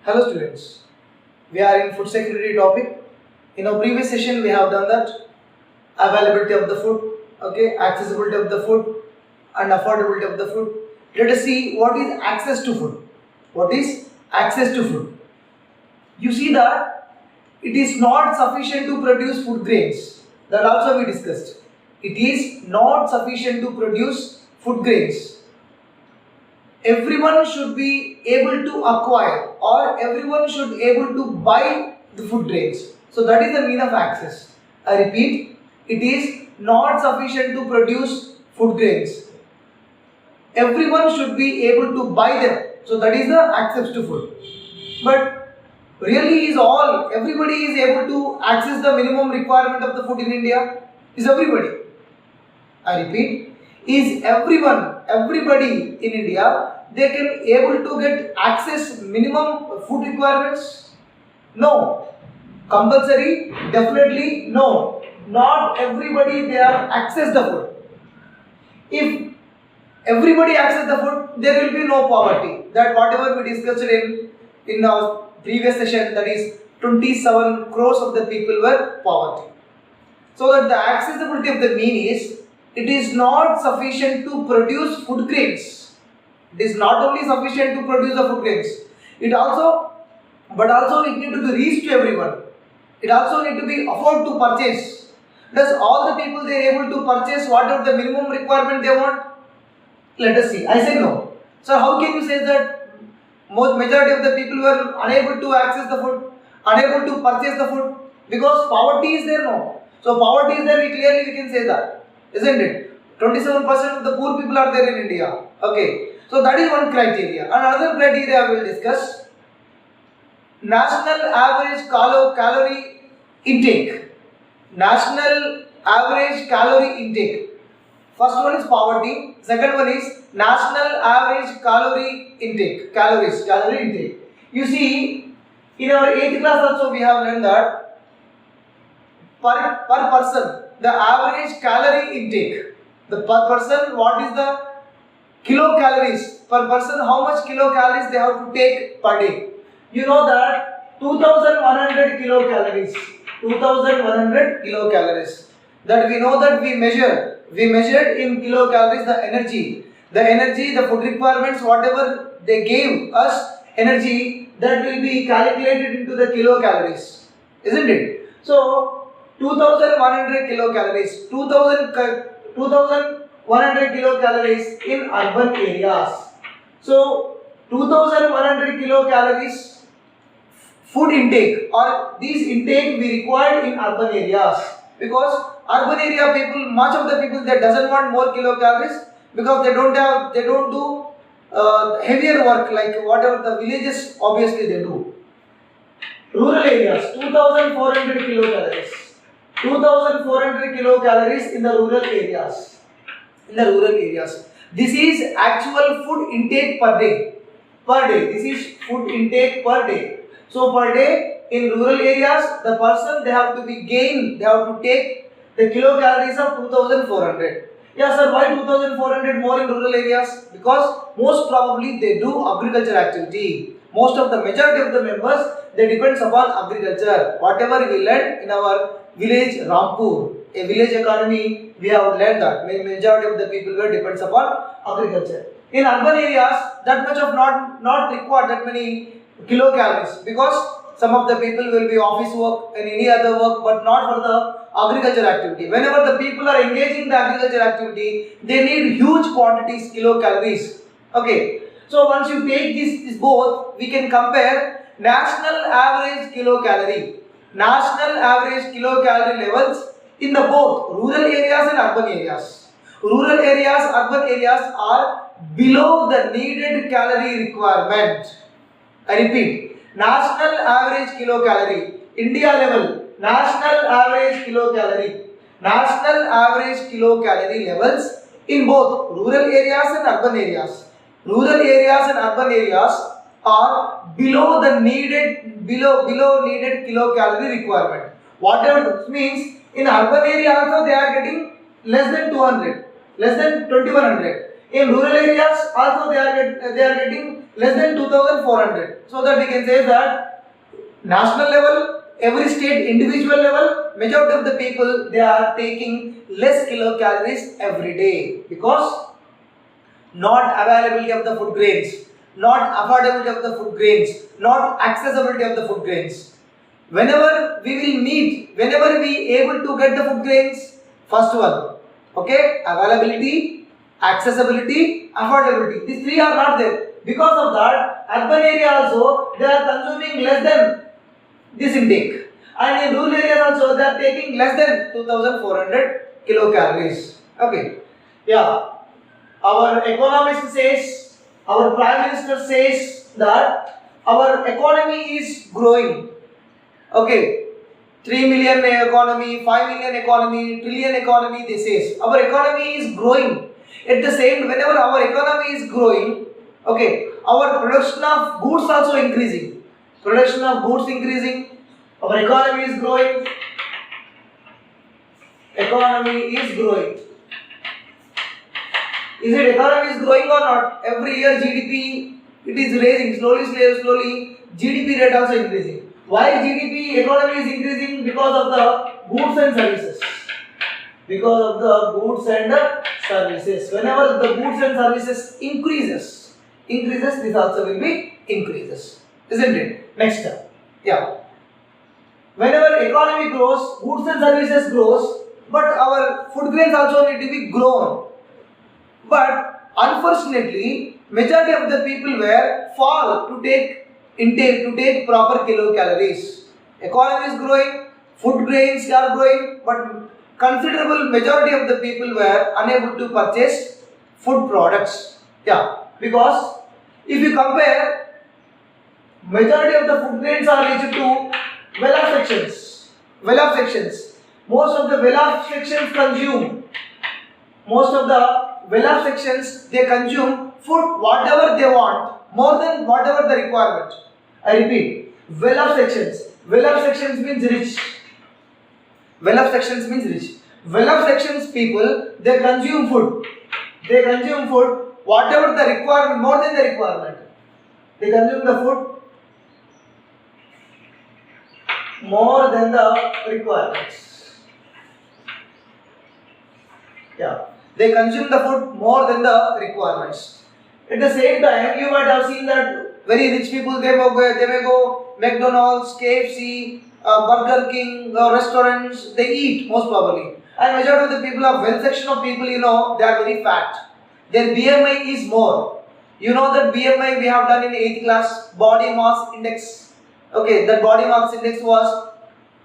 Hello students, we are in food security topic. In our previous session we have done that availability of the food, okay, accessibility of the food and affordability of the food. Let us see what is access to food. What is access to food? You see that it is not sufficient to produce food grains. That also we discussed. It is not sufficient to produce food grains. Everyone should be able to acquire or everyone should able to buy the food grains. So that is the mean of access. I repeat, it is not sufficient to produce food grains. Everyone should be able to buy them. So that is the access to food. But really is everybody is able to access the minimum requirement of the food in India? Is everybody? I repeat, is everybody in India, they can able to get access minimum food requirements? No. Compulsory? Definitely no. Not everybody they are access the food. If everybody access the food, there will be no poverty. That whatever we discussed in our previous session, that is 27 crores of the people were poverty. So that the accessibility of the mean is, it is not sufficient to produce food grains. It is not only sufficient to produce the food grains. It also need to be reached to everyone. It also need to be afford to purchase. Does all the people they are able to purchase whatever the minimum requirement they want? Let us see. I say no. So how can you say that majority of the people were unable to access the food, unable to purchase the food? Because poverty is there, no. So poverty is there, we can say that, isn't it? 27% of the poor people are there in India. Okay. So that is one criteria. Another criteria we will discuss. National average calorie intake. National average calorie intake. First one is poverty. Second one is national average calorie intake. Calorie intake. You see, in our 8th class also we have learned that per person, the average calorie intake. The per person, what is the kilocalories per person, how much kilocalories they have to take per day? You know that 2100 kilocalories. 2100 kilocalories. That we know that we measured in kilocalories the energy, the food requirements, whatever they gave us energy, that will be calculated into the kilocalories, isn't it? So 2100 kilocalories, 2100 kilocalories in urban areas. So 2100 kilocalories food intake, or these intake we required in urban areas, because urban area people, much of the people, they doesn't want more kilocalories because they don't do heavier work like whatever the villages obviously they do. Rural areas, 2400 kilocalories. 2400 kilocalories in the rural areas. This is actual food intake per day. This is food intake per day. So per day in rural areas, the person they have to take the kilocalories of 2400. Yeah sir, why 2400 more in rural areas? Because most probably they do agriculture activity. Most of the majority of the members, they depends upon agriculture. Whatever we learned in our village Rampur, a village economy, we have learned that majority of the people depends upon agriculture. In urban areas, that much of not required that many kilocalories, because some of the people will be office work and any other work, but not for the agriculture activity. Whenever the people are engaging in the agriculture activity, they need huge quantities kilocalories. Okay. So once you take this both, we can compare national average kilocalorie levels in the both rural areas and urban areas. Rural areas, urban areas are below the needed calorie requirement. I repeat, national average kilocalorie, India level, national average kilocalorie levels in both rural areas and urban areas. Rural areas and urban areas are below needed kilocalorie requirement. Whatever this means, in urban area also they are getting less than 200, less than 2100. In rural areas also they are getting less than 2400. So that we can say that national level, every state individual level, majority of the people they are taking less kilocalories every day because not availability of the food grains, not affordability of the food grains, not accessibility of the food grains. Whenever we will meet, whenever we able to get the food grains, first one, okay, availability, accessibility, affordability. These three are not there. Because of that, urban area also they are consuming less than this intake, and in rural areas also they are taking less than 2400 kilocalories. Okay, yeah. Our economist says, our prime minister says that our economy is growing. Okay, 3 million economy, 5 million economy, trillion economy, they says. Our economy is growing. At the same, whenever our economy is growing, okay, our production of goods also increasing. Production of goods increasing, our economy is growing. Economy is growing. Is it economy is growing or not? Every year GDP it is raising slowly. GDP rate also increasing. Why GDP economy is increasing? Because of the goods and services. Because of the goods and services. Whenever the goods and services increases, this also will be increases, isn't it? Next step. Yeah. Whenever economy grows, goods and services grows, but our food grains also need to be grown. But unfortunately, majority of the people were fall to take proper kilocalories. Economy is growing, food grains are growing, but considerable majority of the people were unable to purchase food products. Yeah, because if you compare, majority of the food grains are reached to well-off sections. Well-off sections. Most of the well-off sections consume. Most of the well-off sections they consume food whatever they want more than whatever the requirement. I repeat, well-off sections. Well-off sections means rich. Well-off sections means rich. Well-off sections people they consume food. They consume food whatever the requirement more than the requirement. They consume the food more than the requirements. Yeah. They consume the food more than the requirements. At the same time, you might have seen that very rich people they may go McDonald's, KFC, Burger King, restaurants. They eat most probably. And majority of the people, well section of people, they are very fat. Their BMI is more. You know that BMI we have done in 8th class, body mass index. Okay, that body mass index was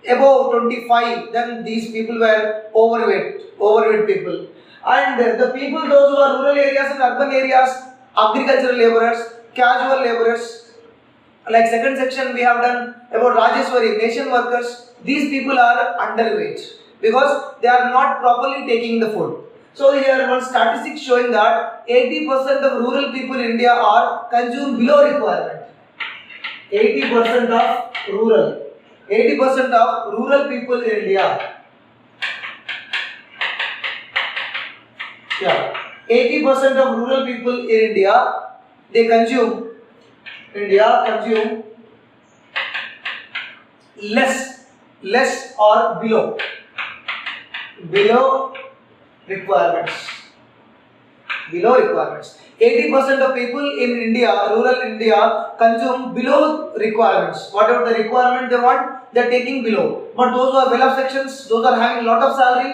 above 25. Then these people were overweight people. And the people, those who are rural areas and urban areas, agricultural laborers, casual laborers, like second section we have done about Rajeshwari, nation workers, these people are underweight because they are not properly taking the food. So here one statistic showing that 80% of rural people in India are consumed below requirement. 80% of rural people in India. Yeah, 80% of rural people in India, they consume less or below requirements. 80% of people in India, rural India, consume below requirements. Whatever the requirement they want, they are taking below. But those who are well-off sections, those are having lot of salary,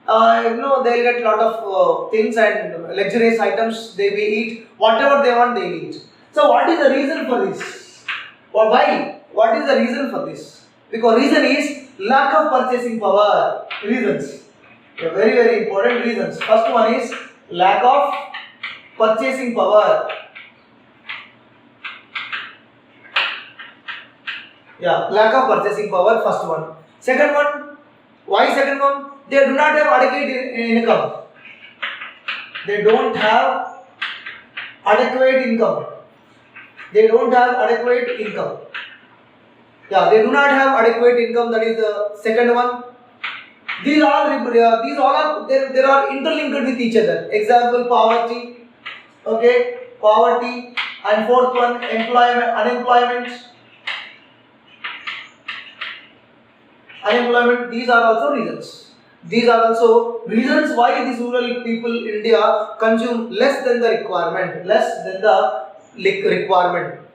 they'll get lot of things and luxurious items they will eat. Whatever they want, they eat. So what is the reason for this? Or why? What is the reason for this? Because reason is lack of purchasing power. Reasons. Very, very important reasons. First one is lack of purchasing power. Yeah, lack of purchasing power, first one. Second one, why second one? They do not have adequate income. They don't have adequate income. Yeah, they do not have adequate income. That is the second one. These all are they are interlinked with each other. Example, poverty. Okay, poverty And fourth one, unemployment. These are also reasons. These are also reasons why these rural people in India consume less than the requirement.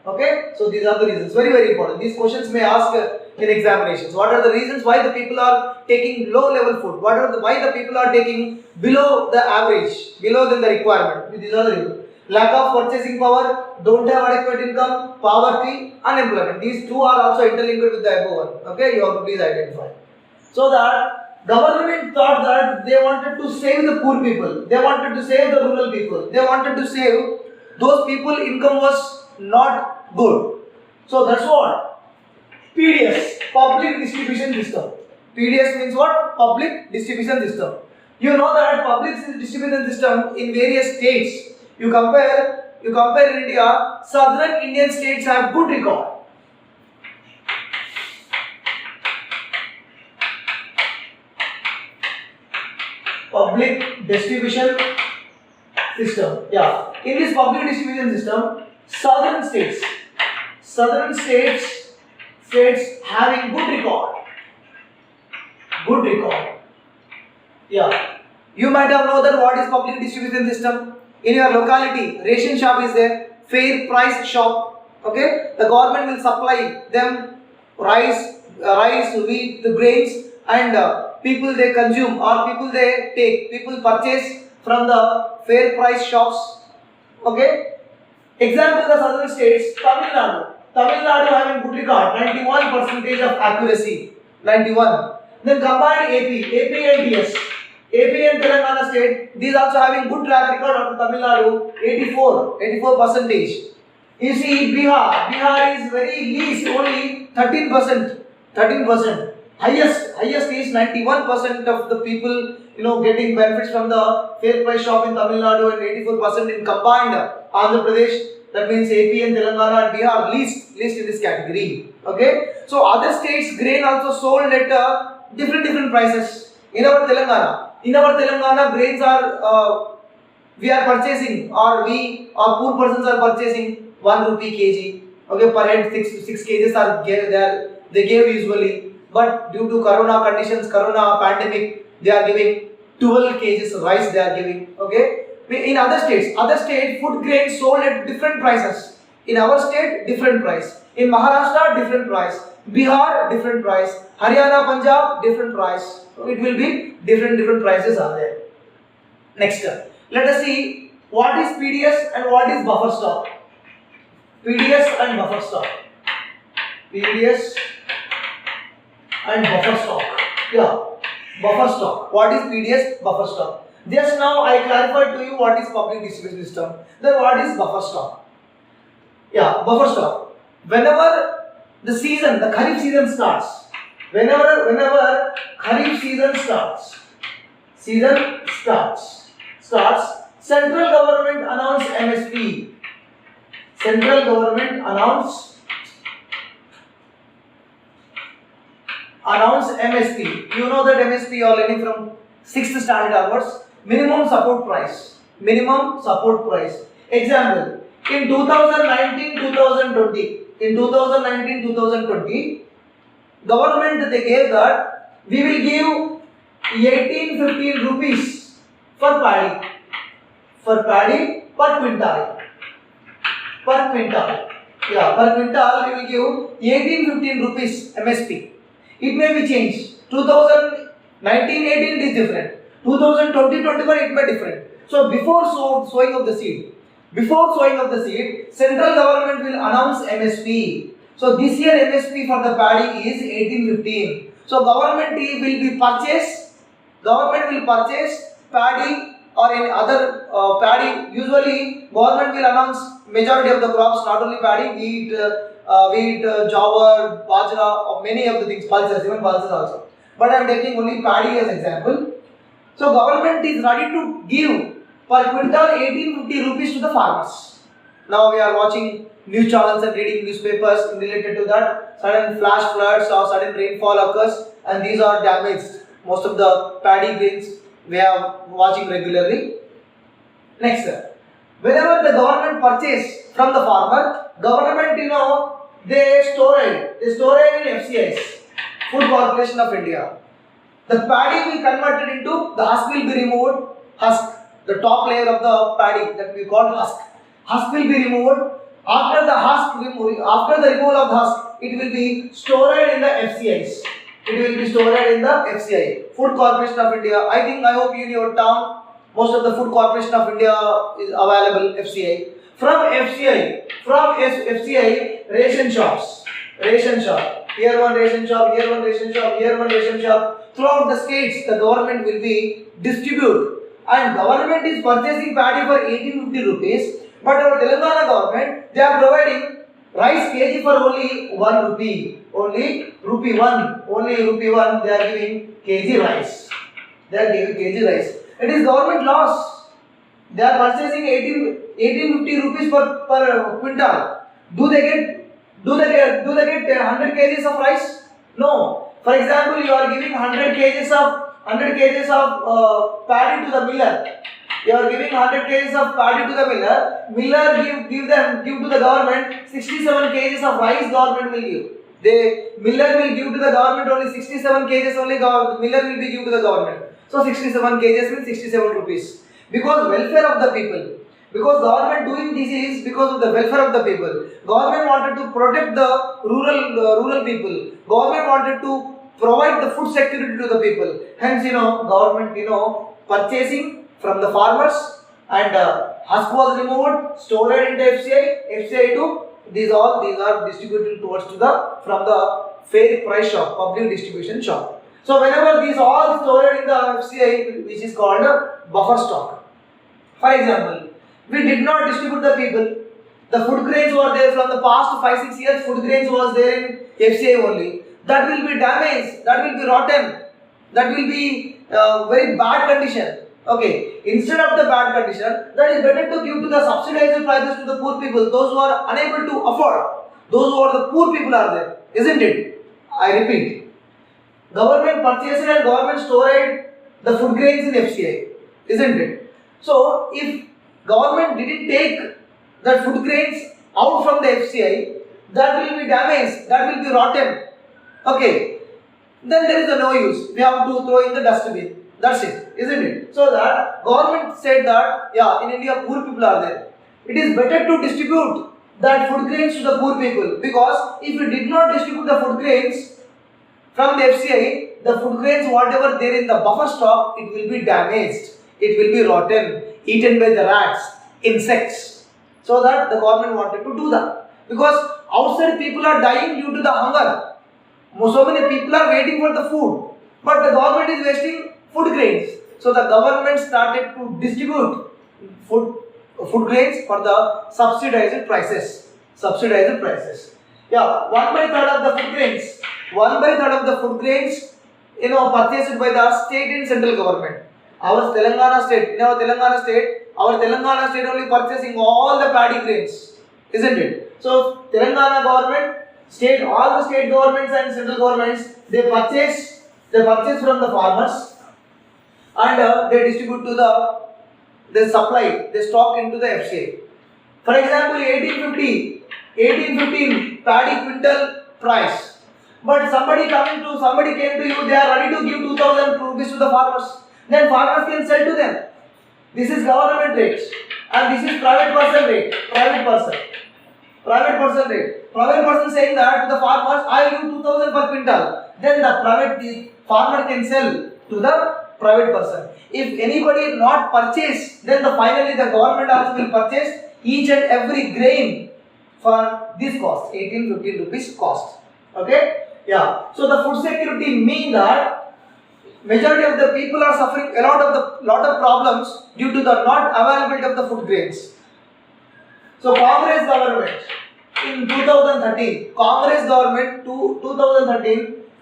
Okay, so these are the reasons. Very, very important. These questions may ask in examinations. What are the reasons why the people are taking low level food? Why the people are taking below the average, below than the requirement? These are the reasons. Lack of purchasing power, don't have adequate income, poverty, unemployment. These two are also interlinked with the above one. Okay, you have to please identify. So that government thought that they wanted to save the poor people, they wanted to save the rural people, they wanted to save those people income was not good. So that's what PDS, public distribution system. PDS means what? Public distribution system. You know that public distribution system in various states. You compare in India, southern Indian states have good record. Public distribution system. Yeah. In this public distribution system, southern states having good record. Good record. Yeah. You might have known that what is public distribution system. In your locality, ration shop is there, fair price shop. Okay, the government will supply them rice, wheat, the grains, and people they consume or people purchase from the fair price shops. Okay. Example: the southern states, Tamil Nadu having good record, 91% of accuracy, 91. Then combined AP and DS. AP and Telangana state, these also having good track record of Tamil Nadu, 84%. You see Bihar is very least, only 13%. Highest is 91% of the people getting benefits from the fair price shop in Tamil Nadu and 84% in combined Andhra Pradesh. That means AP and Telangana and Bihar least in this category. Okay, so other states grain also sold at different prices. In our Telangana, grains are we are purchasing, or poor persons are purchasing 1 rupee kg. Okay, per head 6 kgs are they gave usually, but due to corona pandemic, they are giving 12 kgs rice. They are giving. Okay, in other states, food grains sold at different prices. In our state, different price. In Maharashtra, different price. Bihar, different price. Haryana, Punjab, different price. So it will be different prices are there. Next, let us see what is PDS and what is buffer stock. PDS and buffer stock. PDS and buffer stock. Yeah, buffer stock. What is PDS? Buffer stock. Just now I clarified to you what is public distribution system. Then what is buffer stock? Yeah, buffer stock. Whenever the Kharif season starts, whenever Kharif season starts, central government announce MSP. Central government announce MSP. You know that MSP you are learning from 6th standard onwards. Minimum support price. Example: in 2019-2020, government they gave that we will give 18-15 rupees for paddy per quintal. Yeah, per quintal we will give 18-15 rupees MSP. It may be changed. 2019-18 is different. 2020-21 it may be different. So before sowing of the seed, central government will announce MSP. So this year MSP for the paddy is 18-15. So government will purchase paddy or any other paddy. Usually government will announce majority of the crops, not only paddy, wheat, jowar, bajra, or many of the things, pulses, even pulses also. But I am taking only paddy as example. So government is ready to give per quintal 18-50 rupees to the farmers. Now we are watching news channels and reading newspapers related to that. Sudden flash floods or sudden rainfall occurs and these are damaged. Most of the paddy grains we are watching regularly. Next, Whenever the government purchase from the farmer, government, they store it. They store it in FCIs, Food Corporation of India. The paddy will be converted into, the husk will be removed, husk, the top layer of the paddy that we call husk. Husk will be removed. After the removal of the husk, it will be stored in the FCIs. It will be stored in the FCI, Food Corporation of India. I hope in your town, most of the Food Corporation of India is available FCI. From FCI, ration shops, here one ration shop, here one ration shop, here one ration shop. Throughout the states, the government will be distribute, and government is purchasing paddy for 1850 rupees. But our Telangana government, they are providing rice kg for only 1 rupee. Only rupee 1. They are giving kg rice. It is government loss. They are purchasing 1850 rupees per quintal. Do they get 100 kgs of rice? No. For example, you are giving 100 kgs of paddy to the miller. You are giving 100 kgs of paddy to the miller. Miller give to the government 67 kgs of rice. Government will give. The miller will give to the government only 67 kgs. Only miller will be give to the government. So 67 kgs means 67 rupees. Because welfare of the people. Because government doing this is because of the welfare of the people. Government wanted to protect the rural people. Government wanted to provide the food security to the people. Hence, government, purchasing from the farmers, and husk was removed, stored into FCI to these are distributed from the fair price shop, public distribution shop. So whenever these all stored in the FCI, which is called a buffer stock. For example, we did not distribute the people. The food grains were there from the past 5-6 years. Food grains was there in FCI only. That will be damaged. That will be rotten. That will be very bad condition. Okay, instead of the bad condition, that is better to give to the subsidized prices to the poor people, those who are unable to afford, those who are the poor people are there, isn't it? I repeat, government purchased and government stored the food grains in FCI, isn't it? So, if government didn't take the food grains out from the FCI, that will be damaged, that will be rotten. Okay, then there is no use, we have to throw in the dustbin. That's it, isn't it? So that government said that, in India poor people are there. It is better to distribute that food grains to the poor people, because if you did not distribute the food grains from the FCI, the food grains whatever there in the buffer stock, it will be damaged, it will be rotten, eaten by the rats, insects. So that the government wanted to do that, because outside people are dying due to the hunger. So many people are waiting for the food, but the government is wasting food grains. So the government started to distribute food grains for the subsidized prices. Yeah, 1/3 of the food grains. 1/3 of the food grains, purchased by the state and central government. Our Telangana state, our Telangana state only purchasing all the paddy grains, isn't it? So Telangana government, all the state governments and central governments, they purchase from the farmers, and they distribute to they stock into the FCI. For example, 1815 paddy quintal price. But somebody came to you, they are ready to give 2000 rupees to the farmers. Then farmers can sell to them. This is government rate, and this is private person rate. Private person saying that to the farmers, I give 2000 per quintal. Then the farmer can sell to the private person. If anybody not purchase, then finally the government also will purchase each and every grain for this cost, 18-15 rupees cost. Okay? Yeah. So the food security means that majority of the people are suffering a lot of problems due to the not availability of the food grains. So Congress government in 2013,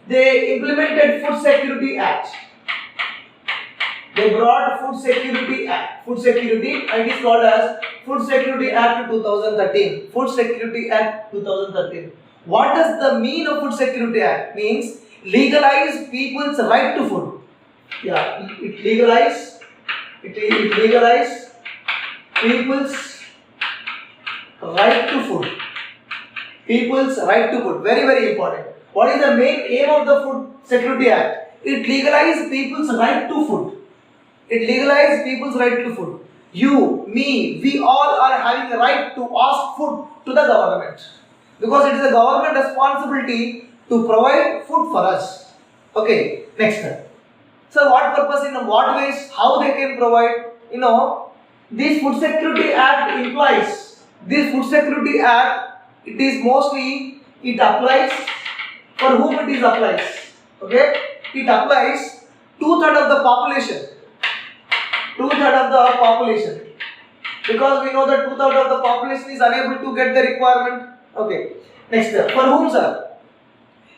they implemented Food Security Act. They brought Food Security Act, and it is called as Food Security Act 2013. Food Security Act 2013. What does the mean of Food Security Act? Means legalize people's right to food. Yeah, it legalize people's right to food. People's right to food. Very, very important. What is the main aim of the Food Security Act? It legalizes people's right to food. It legalizes people's right to food. You, me, we all are having a right to ask food to the government. Because it is a government responsibility to provide food for us. Okay, next one. So what purpose, in what ways, how they can provide? This Food Security Act implies, this Food Security Act, it is mostly, it applies, for whom it is applies? Okay, it applies 2/3 of the population. 2/3 of the population. Because we know that 2/3 of the population is unable to get the requirement. Okay, next, for whom, sir?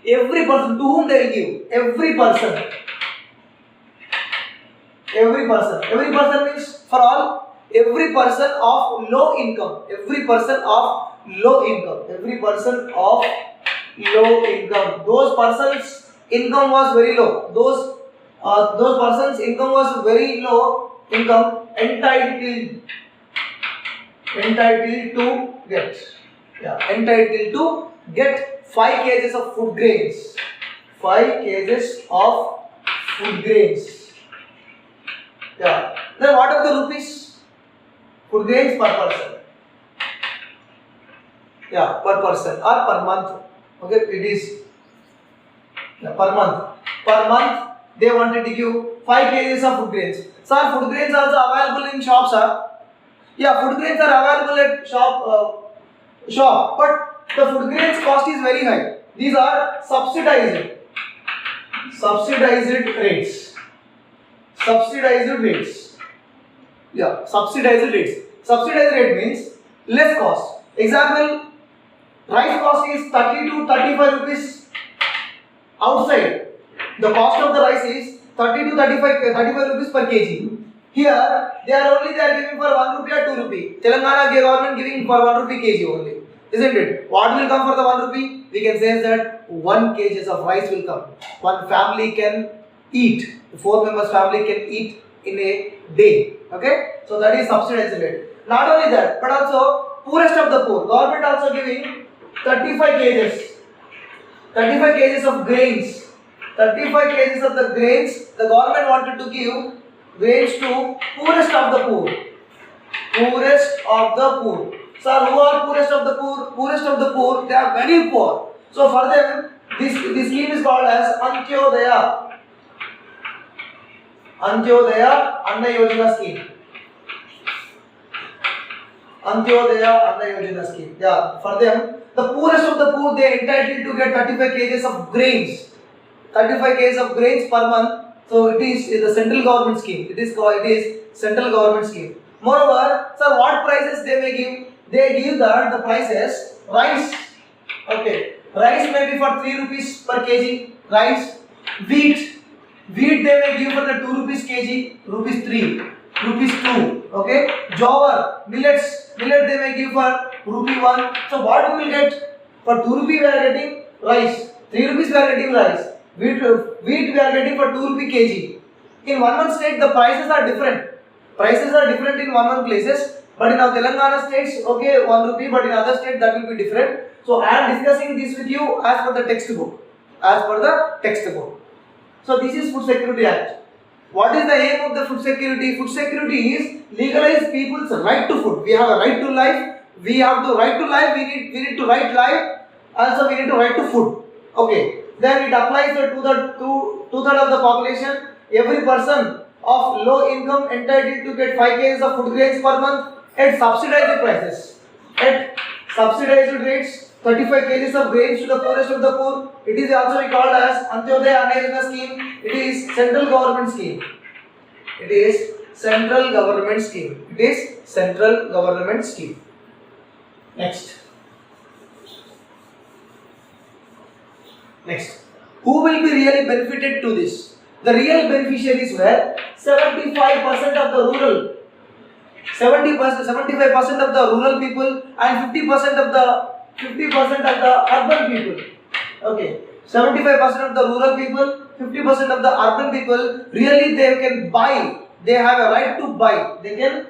Every person, to whom they will give? Every person. Every person. Every person means for all. Every person of low income. Every person of low income. Every person of low income. Those persons' income was very low. Those persons' income was very low income, entitled to get. Yeah, entitled to get 5 kgs of food grains. 5 kgs of food grains. Yeah. Then what are the rupees? Food grains per person. Yeah, per person or per month. Okay, it is per month. Per month they wanted to give 5 kgs of food grains. Sir, food grains are also available in shops, sir. Yeah, food grains are available at shop, but the food grains cost is very high. These are subsidized rates. Subsidized rates. Yeah, subsidized rates. Subsidized rate means less cost. Example, rice cost is 30 to 35 rupees outside. The cost of the rice is 30 to 35 rupees per kg. Here, they are giving for 1 rupee or 2 rupee. Telangana government giving for 1 rupee kg only. Isn't it? What will come for the 1 rupee? We can say that 1 kg of rice will come. One family can eat. 4 members family can eat in a day. Okay? So that is subsidized rate. Not only that, but also poorest of the poor. Government also giving 35 kgs. 35 kgs of grains. 35 kgs of the grains. The government wanted to give grains to poorest of the poor. Poorest of the poor. Sir, who are poorest of the poor? Poorest of the poor, they are very poor. So for them, this scheme is called as Antyodaya. Antyodaya Anna Yojana scheme. Antyodaya Anna Yojana scheme. Yeah, for them, the poorest of the poor, they are entitled to get 35 kgs of grains. 35 kgs of grains per month. So it is the central government scheme. It is central government scheme. Moreover, sir, what prices they may give? They give that the prices rice. Okay, rice may be for 3 rupees per kg. Rice, wheat they may give for the 2 rupees kg. Rupees 3, rupees 2. Okay, jowar, millet they may give for rupee 1. So what we will get? For 2 rupee we are getting rice. 3 rupees we are getting rice. Wheat we are getting for 2 rupee kg. In one state the prices are different. Prices are different in one places. But in our Telangana states, okay, 1 rupee, but in other states that will be different. So I am discussing this with you as per the textbook. So this is Food Security Act. What is the aim of the food security? Food security is legalize people's right to food. We have a right to life. We have the right to life. We need to right life. Also, we need to right to food. Okay. Then it applies to the two-thirds of the population. Every person of low income entitled to get 5 kgs of food grains per month at subsidized prices. At subsidized rates, 35 kgs of grains to the poorest of the poor. It is also called as Antyodaya Anna Yojana scheme. It is central government scheme. It is central government scheme. It is central government scheme. Next. Who will be really benefited to this? The real beneficiaries were 75% of the rural. 75% of the rural people and 50% of the urban people. Okay, 75% of the rural people, 50% of the urban people. Really, they can buy. They have a right to buy. They can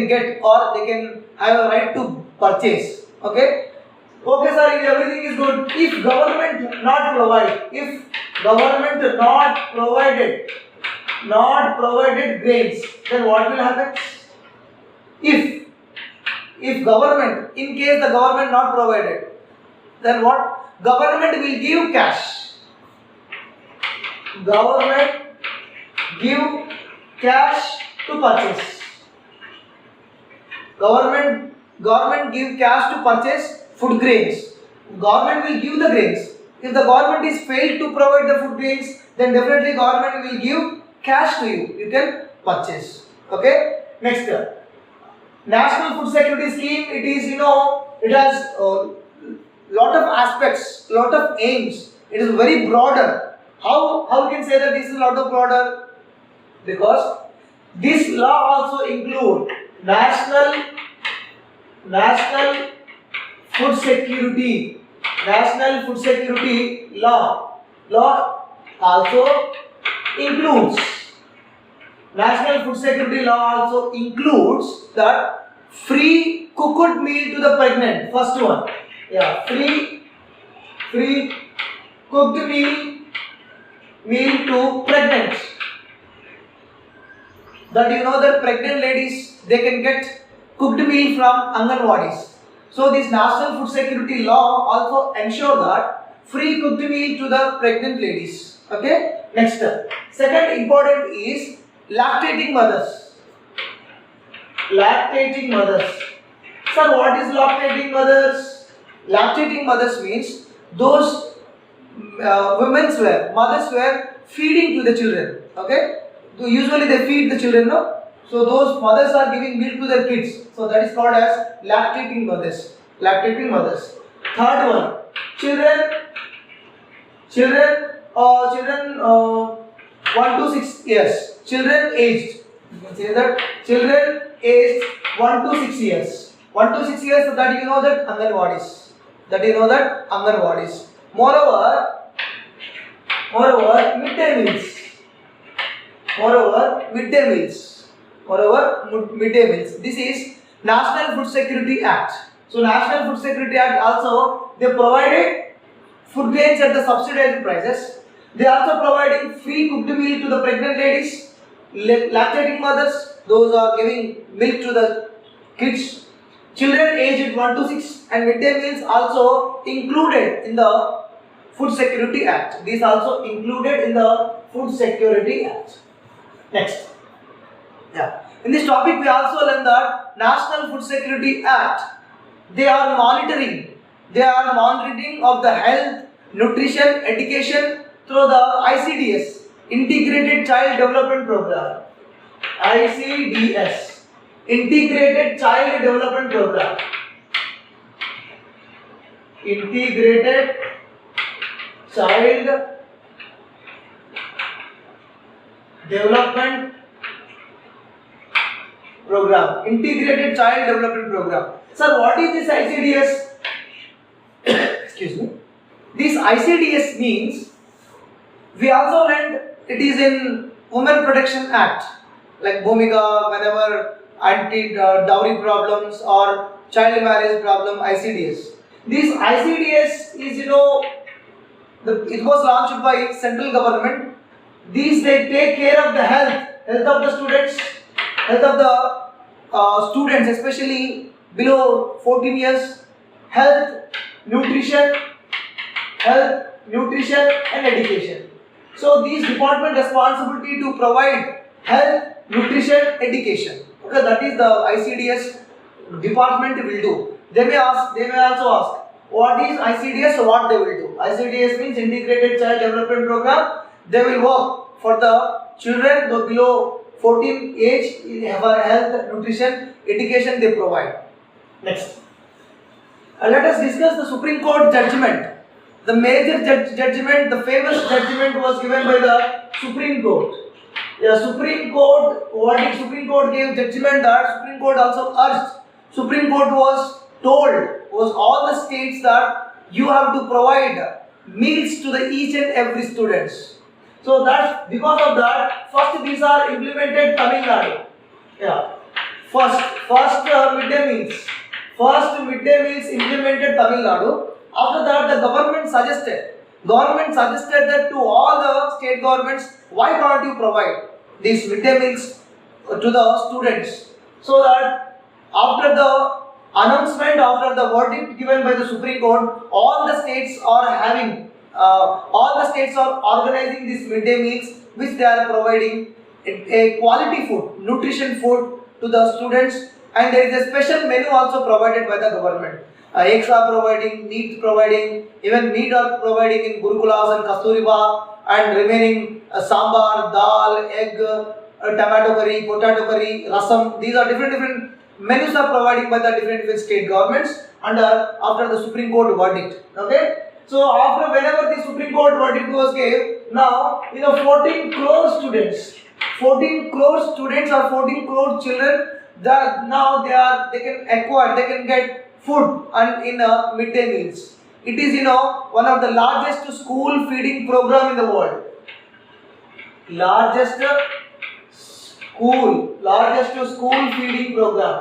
get, or they can have a right to purchase. Okay. Okay, sir, if everything is good. If government not provided grains, then what will happen? If government, in case the government not provided, then what? Government will give cash. Government give cash to purchase. Government give cash to purchase food grains. Government will give the grains. If the government is failed to provide the food grains, then definitely government will give cash to you. You can purchase. Okay. Next, National Food Security Scheme. It is, it has lot of aspects, lot of aims. It is very broader. How we can say that this is a lot of broader? Because this law also include national food security law also includes national food security law also includes that free cooked meal to the pregnant. First one, free cooked meal to pregnant. That that pregnant ladies, they can get cooked meal from Anganwadis. So this national food security law also ensure that free cooked meal to the pregnant ladies. Okay. Next, second important is lactating mothers. Lactating mothers. Sir, what is lactating mothers? Lactating mothers means those mothers were feeding to the children. Okay. So usually they feed the children, no? So those mothers are giving milk to their kids. So that is called as lactating mothers. Lactating mothers. Third one, children 1 to 6 years. Children aged. You can say that children aged 1 to 6 years. 1 to 6 years. So that that Anganwadis. Moreover, midday meals. This is National Food Security Act. So National Food Security Act also, they provided food grains at the subsidized prices. They also providing free cooked meal to the pregnant ladies, lactating mothers, those are giving milk to the kids, children aged 1 to 6, and midday meals also included in the Food Security Act. These also included in the Food Security Act. Next. In this topic, we also learned that National Food Security Act, they are monitoring of the health, nutrition, education through the ICDS, Integrated Child Development Program. ICDS, Integrated Child Development Program. Integrated Child Development Program. Integrated Child Development Program. Sir, what is this ICDS? Excuse me. This ICDS means, we also learned it is in Women Protection Act, like Bhumika, whenever anti-dowry problems or child marriage problem, ICDS. This ICDS is, it was launched by central government. These, they take care of the health of the students, especially below 14 years, health, nutrition and education. So these department responsibility to provide health, nutrition, education. Okay, that is the ICDS department will do. They may also ask, what is ICDS? So what they will do? ICDS means Integrated Child Development Program. They will work for the children below 14 age, for health, nutrition, education they provide. Next. Let us discuss the Supreme Court judgment. The major judgment, the famous judgment was given by the Supreme Court. Supreme Court, what did Supreme Court gave judgment that Supreme Court also urged. Supreme Court was all the states that you have to provide meals to the each and every students. So that's because of that, first these are implemented Tamil Nadu. First midday meals. first midday meals implemented Tamil Nadu. After that, the government suggested that to all the state governments, why can't you provide these midday meals to the students? So that after the announcement, after the verdict given by the Supreme Court, all the states are organizing these midday meals, which they are providing a quality food, nutrition food to the students, and there is a special menu also provided by the government. Eggs are providing, meat providing, even meat are providing in Gurukulas and Kasturiba, and remaining sambar, dal, egg, tomato curry, potato curry, rasam. These are different menus are provided by the different state governments after the Supreme Court verdict. Okay. So after whenever the Supreme Court verdict was gave, now 14 crore students or 14 crore children, that now they can get food and in midday meals. It is one of the largest school feeding program in the world. Largest school feeding program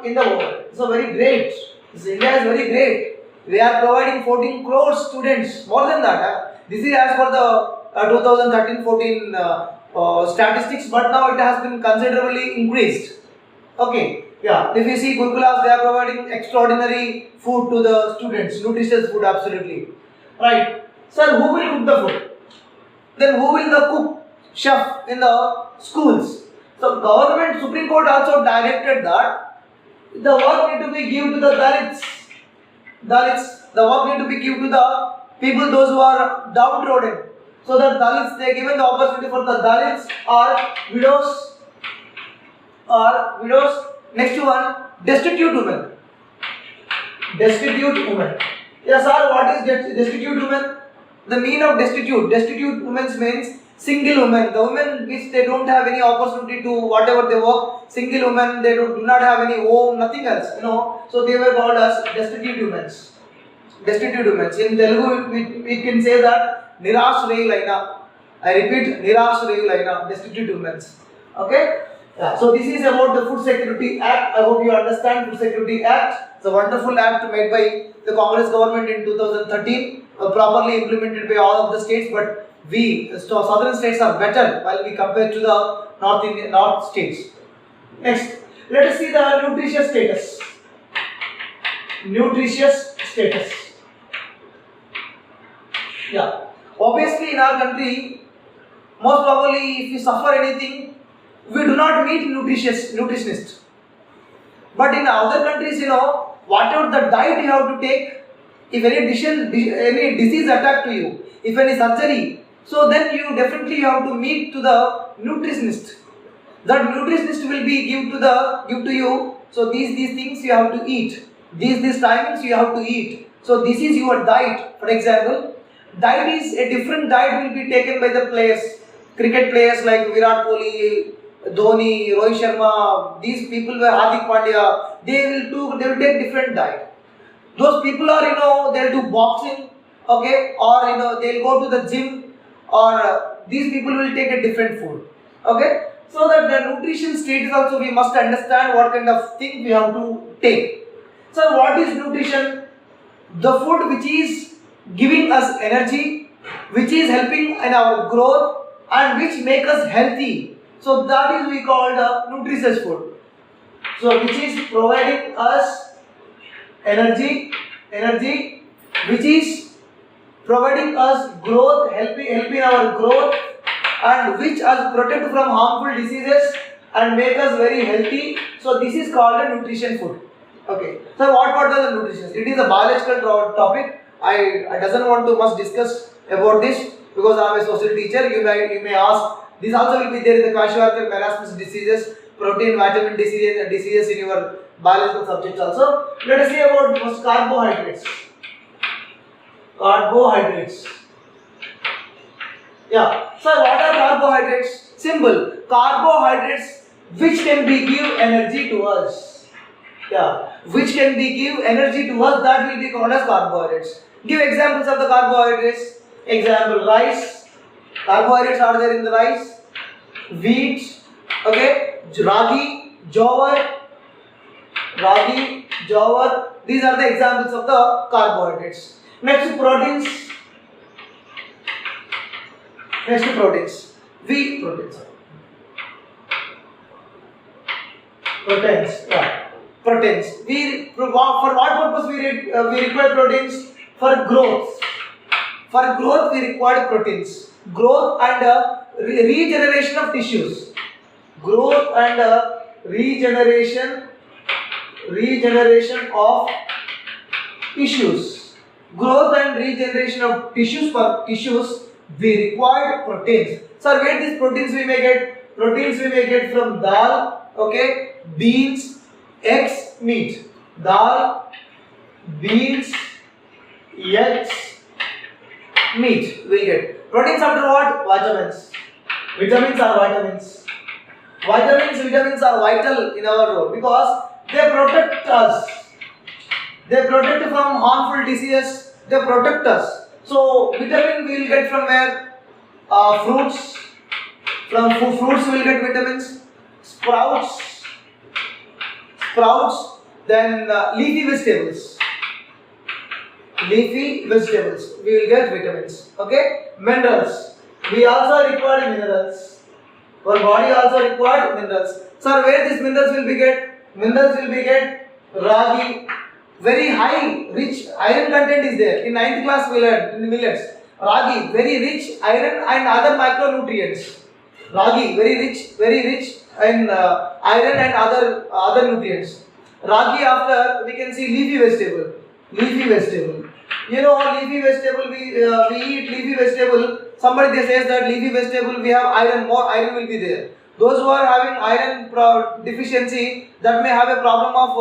in the world. So very great. India is very great. We are providing 14 crore students, more than that. This is as per the 2013-14 statistics, but now it has been considerably increased. Okay, yeah. If you see Gurukulas, they are providing extraordinary food to the students, nutritious food, absolutely. Right. Sir, who will cook the food? Then who will the cook, chef in the schools? So government, Supreme Court also directed that the work need to be given to the Dalits. The work need to be given to the people, those who are downtrodden. So the Dalits, they given the opportunity for the Dalits or widows. Next one, destitute women. Yes, sir. What is destitute women? The meaning of destitute women means single women. The women which they don't have any opportunity to whatever they work. Single women, they do not have any home, nothing else. So they were called as destitute women. In Telugu, we can say that Nirashrayulaina. I repeat, Nirashrayulaina, destitute women. Okay? Yeah. So this is about the Food Security Act. I hope you understand Food Security Act. It's a wonderful act made by the Congress government in 2013, properly implemented by all of the states. But southern states are better while we compare to the north states. Next, let us see the nutritious status. Yeah. Obviously, in our country, most probably, if we suffer anything, we do not meet nutritionist. But in other countries, whatever the diet you have to take, if any disease attack to you, if any surgery, so then you definitely have to meet to the nutritionist. That nutritionist will be give to you. So these things you have to eat. These timings you have to eat. So this is your diet. For example, diet is a different diet will be taken by the players. Cricket players like Virat Kohli, Dhoni, Rohit Sharma, these people were Hardik Pandya, they will take different diet. Those people are, they'll do boxing, okay, or they'll go to the gym, or these people will take a different food, okay. So that the nutrition status also we must understand what kind of thing we have to take. So what is nutrition? The food which is giving us energy, which is helping in our growth, and which make us healthy. So that is we call the nutritious food. So which is providing us energy, which is providing us growth, helping our growth, and which us protect from harmful diseases and make us very healthy. So this is called a nutrition food. Okay. So what are the nutrition? It is a biological topic. I doesn't want to much discuss about this because I am a social teacher. You may ask. This also will be there in the kwashiorkor marasmus diseases, protein vitamin diseases in your biological subjects also. Let us see about first carbohydrates. Yeah. So what are carbohydrates? Simple. Carbohydrates which can be give energy to us. Yeah. Which can be give energy to us, that will be called as carbohydrates. Give examples of the carbohydrates. Example, rice. Carbohydrates are there in the rice. Wheat, Okay, ragi, jowar. These are the examples of the carbohydrates. Next, proteins. Wheat proteins. Proteins. For what purpose we require proteins? For growth. For growth, we require proteins. Growth and regeneration of tissues. Growth and regeneration of tissues. Growth and regeneration of tissues. For tissues, we require proteins. So, where these proteins we may get? Proteins we may get from dal, okay, beans, eggs, meat. Dal, beans, eggs, meat. We get proteins after what? Vitamins. Vitamins are vitamins. Vitamins are vital in our role because they protect us. They protect from harmful diseases. They protect us. So vitamin we will get from where? Fruits. From fruits we will get vitamins. Sprouts. Then leafy vegetables. We will get vitamins. Okay. Minerals. We also require minerals. Our body also required minerals. So where these minerals will be get? Minerals will be get ragi. Very high, rich iron content is there. In 9th class we learned in millets. Ragi, very rich iron and other micronutrients. Ragi, very rich in iron and other nutrients. Ragi after we can see leafy vegetable. You know leafy vegetable we eat leafy vegetable. Somebody they says that leafy vegetable we have iron, more iron will be there. Those who are having iron deficiency, that may have a problem of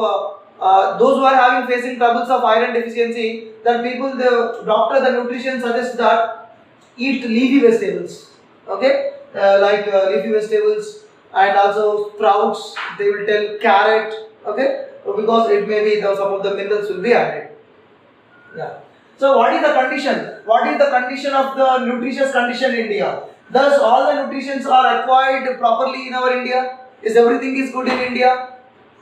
those who are facing troubles of iron deficiency, that people, the doctor, the nutrition suggests that eat leafy vegetables. Okay, like leafy vegetables and also sprouts. They will tell carrot. Okay, because it may be some of the minerals will be added. Yeah. So what is the condition? What is the condition of the nutritious condition in India? Thus all the nutritions are acquired properly in our India? Is everything is good in India?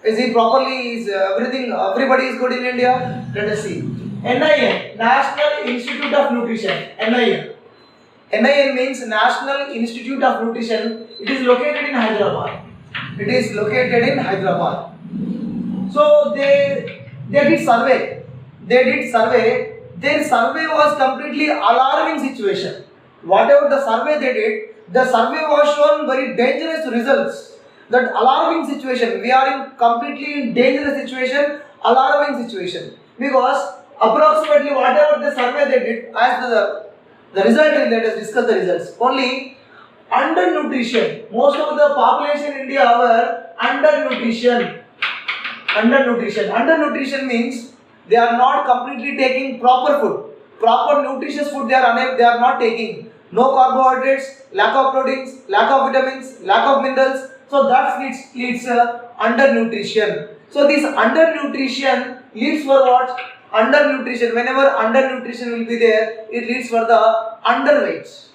Is it properly? Is everybody is good in India? Let us see. NIN, National Institute of Nutrition. NIN means National Institute of Nutrition. It is located in Hyderabad. So they did survey. Their survey was completely alarming situation. Whatever the survey they did, the survey was shown very dangerous results. That alarming situation. We are in completely dangerous situation, alarming situation. Because approximately whatever the survey they did, as the result, let us discuss the results. Only undernutrition. Most of the population in India were undernutrition. Undernutrition means they are not completely taking proper food. Proper nutritious food they are not taking. No carbohydrates, lack of proteins, lack of vitamins, lack of minerals. So that leads undernutrition. So this undernutrition leads for what? Undernutrition. Whenever undernutrition will be there, it leads for the underweight.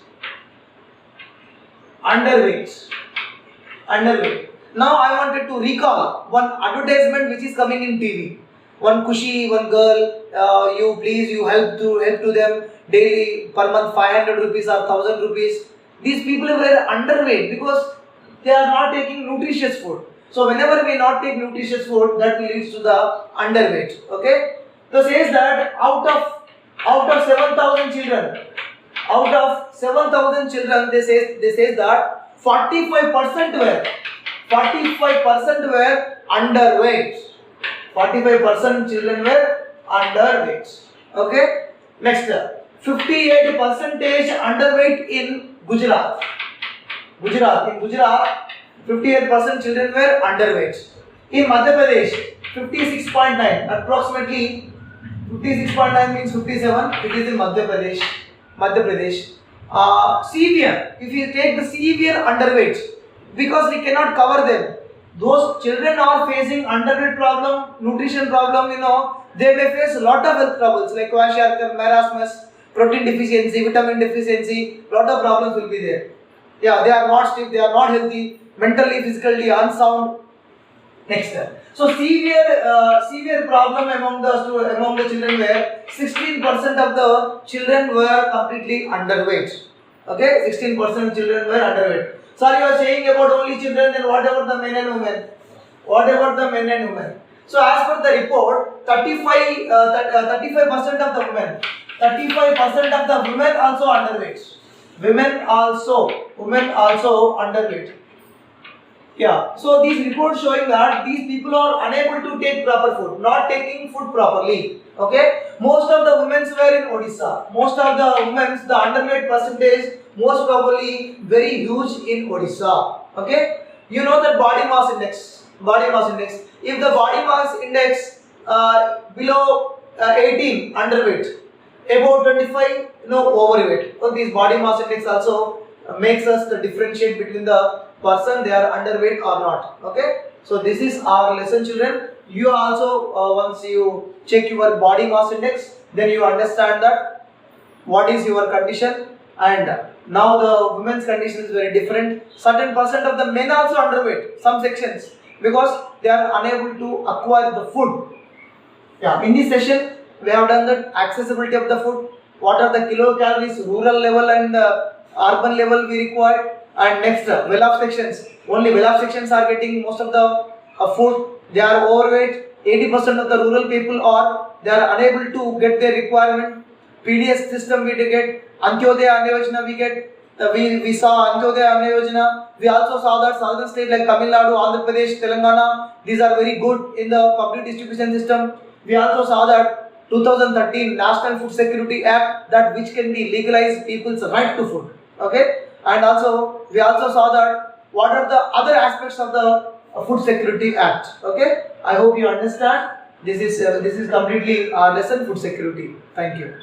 Now I wanted to recall one advertisement which is coming in TV. One girl, you help to them daily per month 500 rupees or 1000 rupees. These people were underweight because they are not taking nutritious food. So whenever we not take nutritious food, that leads to the underweight. Okay. So says that out of 7,000 children, they say that 45% were underweight. 45% children were underweight. Okay. Next, 58% underweight in Gujarat. In Gujarat, 58% children were underweight. In Madhya Pradesh, 56.9, approximately 56.9 means 57. It is in Madhya Pradesh. Severe. If you take the severe underweight, because we cannot cover them. Those children are facing underweight problem, nutrition problem, they may face a lot of health troubles like kwashiorkor, marasmus, protein deficiency, vitamin deficiency, lot of problems will be there. Yeah, they are not stiff, they are not healthy. mentally, physically unsound. Next. So severe problem among the children were 16% of the children were completely underweight. Okay, 16% of children were underweight. Sorry, you are saying about only children, then what about the men and women? What about the men and women? So as per the report, 35% of the women, 35% of the women also underweight. Women also underweight. Yeah, so these reports showing that these people are unable to take proper food, not taking food properly. Okay, most of the women were in Odisha. Most of the women, the underweight percentage, most probably very huge in Odisha. Okay, you know that body mass index. Body mass index. If the body mass index below 18, underweight, above 25, overweight. So this body mass index also makes us to differentiate between the person they are underweight or not. Okay, so this is our lesson, children. You also once you check your body mass index, then you understand that what is your condition, and now the women's condition is very different. Certain percent of the men also underweight, some sections, because they are unable to acquire the food. Yeah, in this session we have done the accessibility of the food, what are the kilocalories rural level and urban level we require, and next well-off sections. Only well-off sections are getting most of the food. They are overweight. 80% of the rural people they are unable to get their requirement. PDS system we get, Antyodaya Anna Yojana we get. We saw Antyodaya Anna Yojana. We also saw that southern states like Tamil Nadu, Andhra Pradesh, Telangana, these are very good in the public distribution system. We also saw that 2013 National Food Security Act, that which can be legalized people's right to food. Okay, and also we also saw that what are the other aspects of the Food Security Act. Okay, I hope you understand. This is completely our lesson, food security. Thank you.